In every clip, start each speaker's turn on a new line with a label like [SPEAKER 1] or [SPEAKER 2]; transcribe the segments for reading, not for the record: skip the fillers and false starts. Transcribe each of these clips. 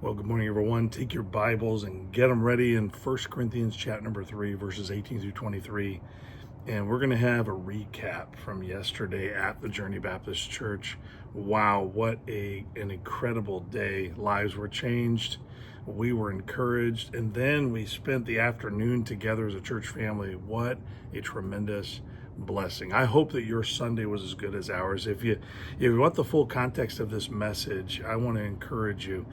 [SPEAKER 1] Well, good morning, everyone. Take your Bibles and get them ready in 1 Corinthians chapter number 3, verses 18 through 23. And we're going to have a recap from yesterday at the Journey Baptist Church. Wow, what an incredible day. Lives were changed. We were encouraged. And then we spent the afternoon together as a church family. What a tremendous blessing. I hope that your Sunday was as good as ours. If you want the full context of this message, I want to encourage you.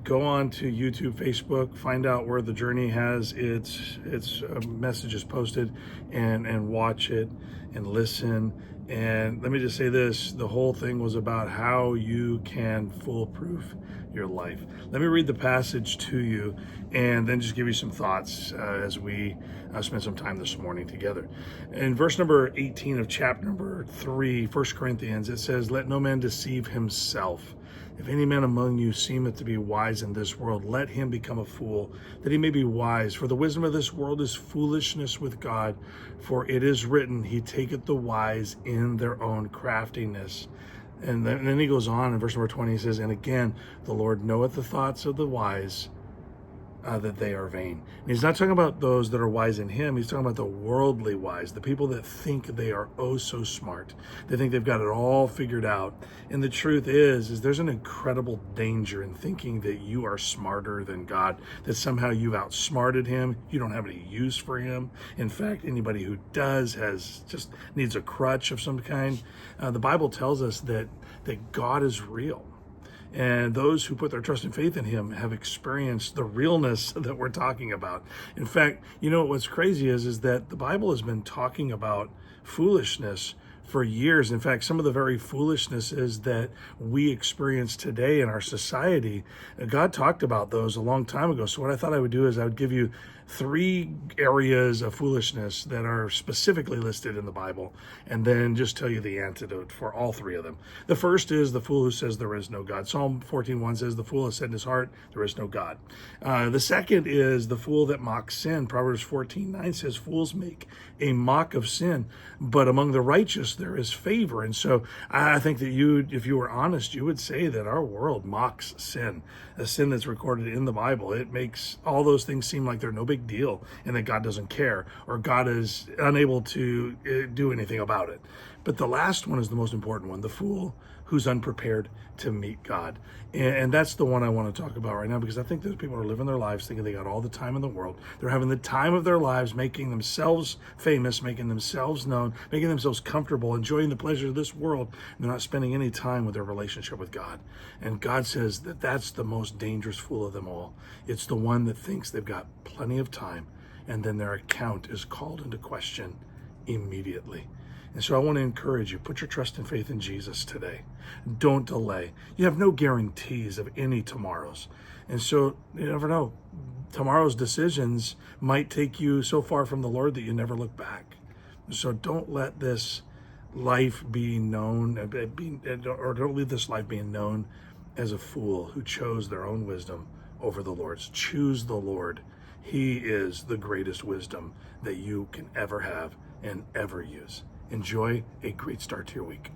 [SPEAKER 1] Go on to YouTube, Facebook, find out where the Journey has its messages posted, and watch it and listen. And let me just say this, the whole thing was about how you can foolproof your life. Let me read the passage to you and then just give you some thoughts as we spend some time this morning together. In verse number 18 of chapter number 3, 1 Corinthians, it says, "Let no man deceive himself. If any man among you seemeth to be wise in this world, let him become a fool, that he may be wise. For the wisdom of this world is foolishness with God. For it is written, He taketh the wise in their own craftiness." And then he goes on in verse number 20, he says, "And again, the Lord knoweth the thoughts of the wise, that they are vain." And he's not talking about those that are wise in him. He's talking about the worldly wise, the people that think they are oh so smart. They think they've got it all figured out. And the truth is there's an incredible danger in thinking that you are smarter than God, that somehow you've outsmarted him. You don't have any use for him. In fact, anybody who does just needs a crutch of some kind. The Bible tells us that God is real. And those who put their trust and faith in him have experienced the realness that we're talking about. In fact, what's crazy is that the Bible has been talking about foolishness for years. In fact, some of the very foolishness that we experience today in our society, God talked about those a long time ago. So what I thought I would do is I would give you 3 areas of foolishness that are specifically listed in the Bible, and then just tell you the antidote for all 3 of them. The first is the fool who says there is no God. Psalm 14:1 says, "The fool has said in his heart, there is no God." The second is the fool that mocks sin. Proverbs 14:9 says, "Fools make a mock of sin, but among the righteous there is favor." And so I think that if you were honest, you would say that our world mocks sin, a sin that's recorded in the Bible. It makes all those things seem like they're no big deal and that God doesn't care, or God is unable to do anything about it. But the last one is the most important one, the fool who's unprepared to meet God. And that's the one I want to talk about right now, because I think those people are living their lives thinking they got all the time in the world. They're having the time of their lives, making themselves famous, making themselves known, making themselves comfortable, enjoying the pleasure of this world. And they're not spending any time with their relationship with God. And God says that that's the most dangerous fool of them all. It's the one that thinks they've got plenty of time, and then their account is called into question immediately. And so I want to encourage you, put your trust and faith in Jesus today. Don't delay. You have no guarantees of any tomorrows. And so you never know. Tomorrow's decisions might take you so far from the Lord that you never look back. So don't let this life be known, or don't leave this life being known as a fool who chose their own wisdom over the Lord's. Choose the Lord. He is the greatest wisdom that you can ever have and ever use. Enjoy a great start to your week.